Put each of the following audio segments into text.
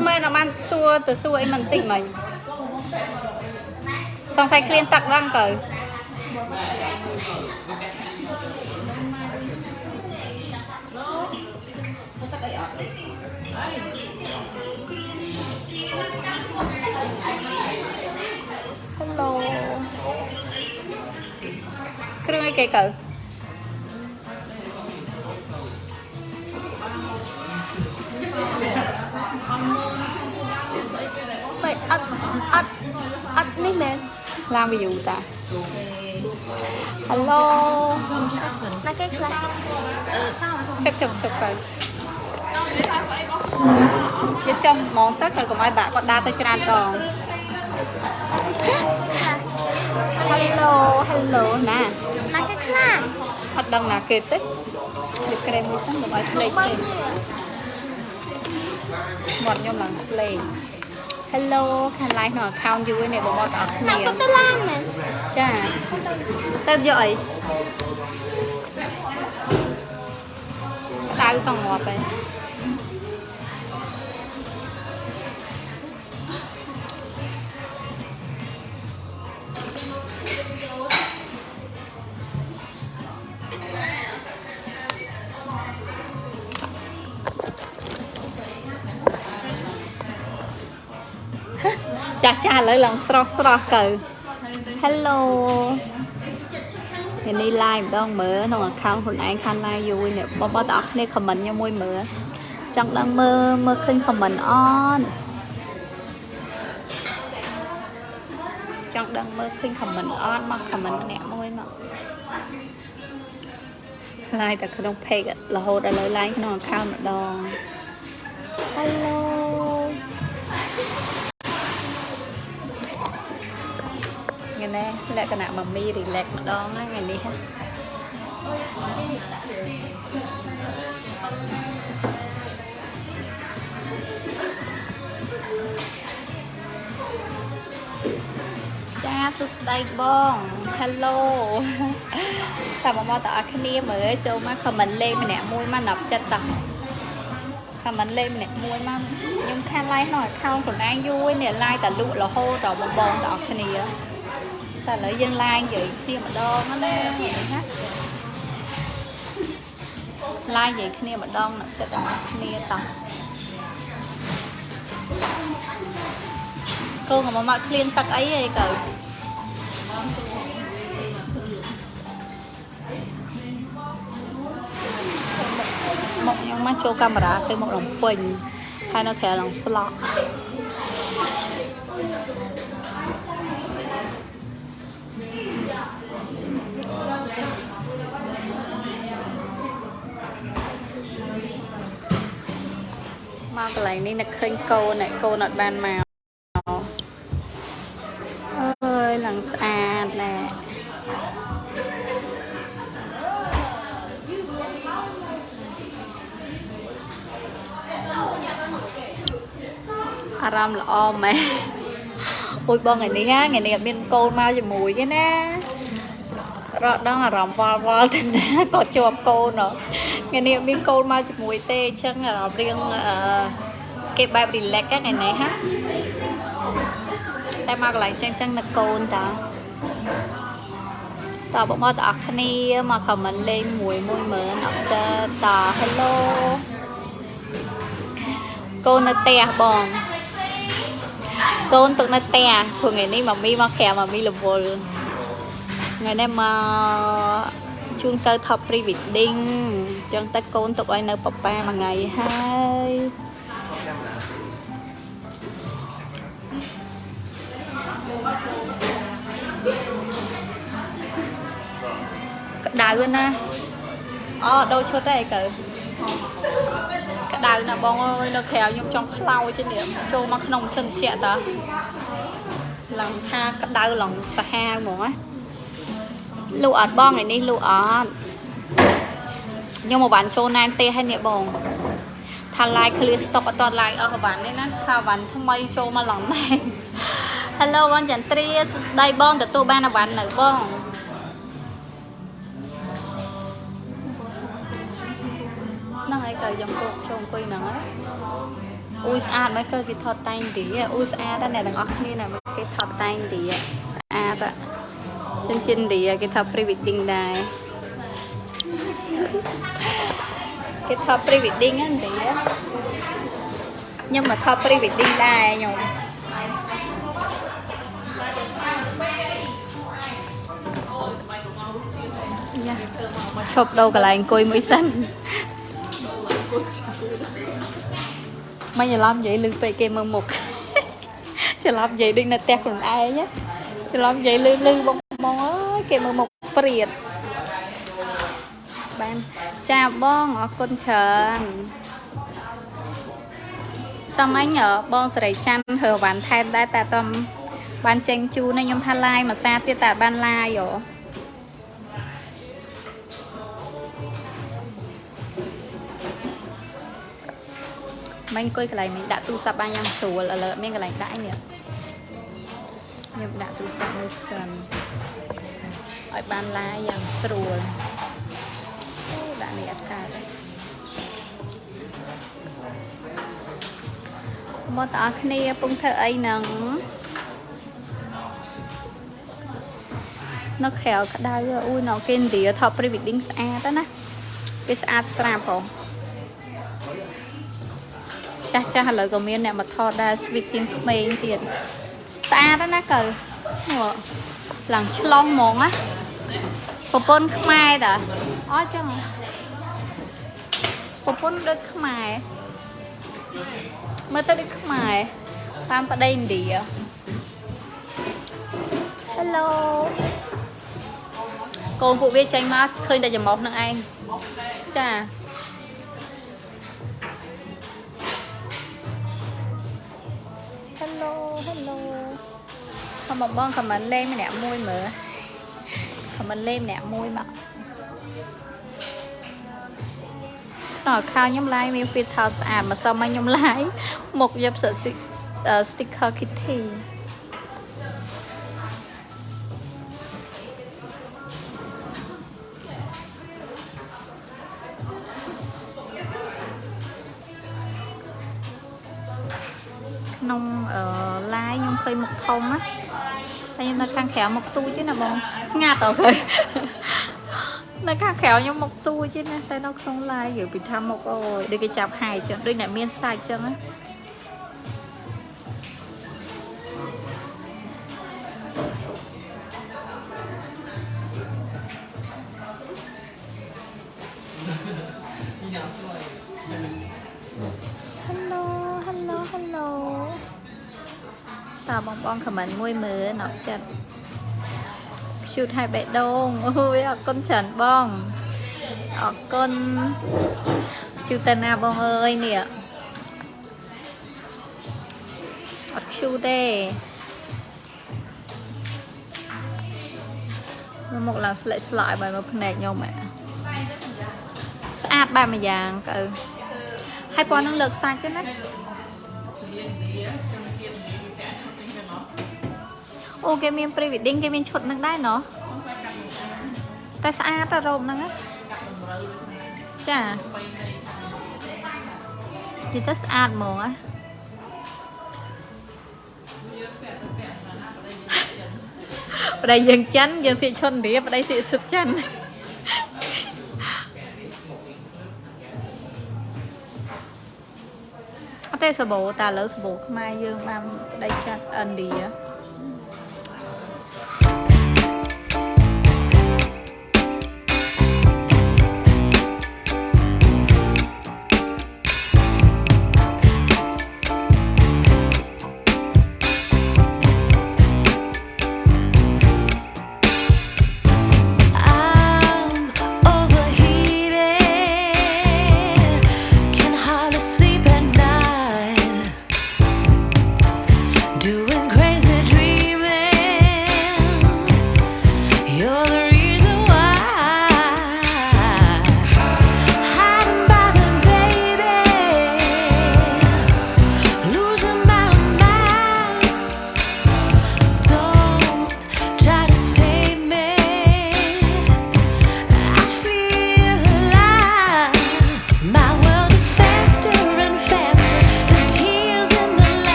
mày là bạn xua từ xua em mình tỉnh mình xong sai clean tặng răng cởi hello cái đứa cái cởi mày ắt mấy mẹ làm ví dụ ta hello nó cái là chụp rồi chứ trong món tất rồi còn ai bạn còn đa tới trên đòn hello nè nó cái là hoạt động là kê tích được cái đây mới sáng được ai slay trên một nhóm lần slay hello can like nó account you này bộ mọt ở nó kia cái tao lan nè chà tên giỏi tao xong ngọt vậy cha lấy lòng sro cờ hello thì đi like đông mở nó account của anh khăn like vui nè bao tỏ này comment cho môi mở chẳng đang mơ khinh comment on chẳng đang mơ khinh comment on mà comment nè môi mà like tại không pay là hồ đã lấy like nó account ở đó hello ngày nay lại cái nào mà mi relax mà đón á ngày đi ha cha sustain bong hello ta mà tạo cái nia mới cho má comment lên nè môi má nập chặt tập comment lên nè môi má nhưng khan like nói account của anh vui nè like ta lụ là hô rồi bong đỏ cái này ta lấy dân like vậy khi mà đo nó lên vậy ha like vậy khi mà đo nó cho ta kia tao cô mà mặc clean tắc ấy vậy cậu một nhóm mắt cho camera cái một đồng bình hay nó thể lòng slot mà cái này là khinh câu này câu nọt ban màu ơi lần xa nè aram là om mẹ ôi bon ngày này bên câu mau cho mùi cái nè rồi đó là rồng vo thế nè có chụp cô nữa ngày này bên câu mau cho mùi tê chân là riêng cái bài relax các ngày này ha ta mặc lại chân là côn ta bộ mơ ta khani mà comment lên mùi môi mở nọ cho ta hello cô nó tè bòn cô tụi nó tè thường ngày nay mà mi mà kèo mà mi là vô ngày nay mà chung cơ thập pre-wedding chân ta cô tụi ai nơi papa mà ngày 2 đào luôn nè đâu chưa đây cỡ cái đào nè bông ơi nó khéo nhưng trong khâu trên điểm cho mà nông sân trẻ ta lòng ha cái đào lòng sa ha một á lụa ọt bong này đi lụa ọt nhưng mà bạn cho nan tê hay nhẹ bông thà like clear stock ở toàn like ở các bạn đấy nè thà bạn không may cho mà lòng này hello bạn chẳng tri đây bông từ tôi ban là bạn nữ bông nó hay cờ dòng cột trồng quỳ nữa ui xa mấy cơ cái thọt tay tí ui xa đó này đừng óc như là cái thọt tay tí xa đó chân chân tí cái thọt pre-wedding này cái thọt pre-wedding á tí nhưng mà thọt pre-wedding này nhung chụp đâu cả là anh coi mới xanh mấy nhà làm vậy lưng tụi kia mơ một chỉ làm vậy đừng là tẹt còn ai nhé chỉ làm vậy lưng bông bông ơi kia mơ một priệt bạn chào bong ở con trần xong anh nhở bong sẽ chăn hở bản thêm đã ta tâm ban tranh chu này nhung tha lai mà xa tiết tạt ban lai rồi mình coi cái này mình đã tu sắp bao nhiêu số là mình cái này đã nhỉ nhưng đã tu sắp mới sần ở ban lá yang srồi đã này cả một tỏ kia bung thợ ấy nắng nó khéo cả đai ui nó kên thì thọ pre-wedding xa đó nè cái xa xa bỏ cha cha lời của miền này mà thọ đa switching mấy tiền xa đó nè cờ lần long món á bộ pôn khmai đó ó chứ bộ pôn đôi khmai mới tới đi khmai pam vào đây đi hello cô cụ biết tranh mát khơi đại một năng anh chà hello hello không một bon comment lên nè môi mở comment lên nè môi mà nó khao nhóm like mình phi thao sạch mà sao mấy nhóm like một dập sợ sticker kitty nông ở lai nhưng khơi một thông á tay nó khang khéo một tu chứ nào bông ngạt ở rồi nó khang khéo nhưng một tu chứ nè tay nó không lai kiểu bị tham một rồi đây cái chạp hài chân đây này miên sai chân á hello hello hello tao bong bong comment môi mưa nọ chân shoot hai bệ đông ôi con trần bong con shoot tên à bong ơi nè shoot đây một lần lại bài một phần này nhau mẹ sát ba mươi vàng cỡ hai con năng lực sai chứ nè ô cái miếng pre-wedding cái miếng chốt năng đai nó tại sao ta rôm năng á chà thì ta sát mồ á ở đây dừng chắn dừng thị chôn đi ở đây sẽ sụp chắn đây sờ bộ ta lỡ sờ bộ mai dương mam đây chặt ẩn đi á Doing crazy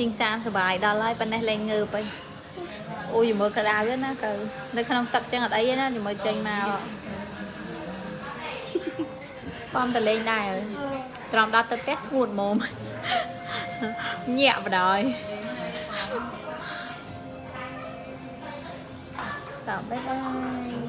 chinh sang sờ bài đó lại bên này lên ngư bay ôi dù mới cả đào đó nó cờ đây không tập chân ở đây nó dù mới chơi mà con ta lên đây rồi trong đó ta test một mồm nhẹ vào đời tạm bye bye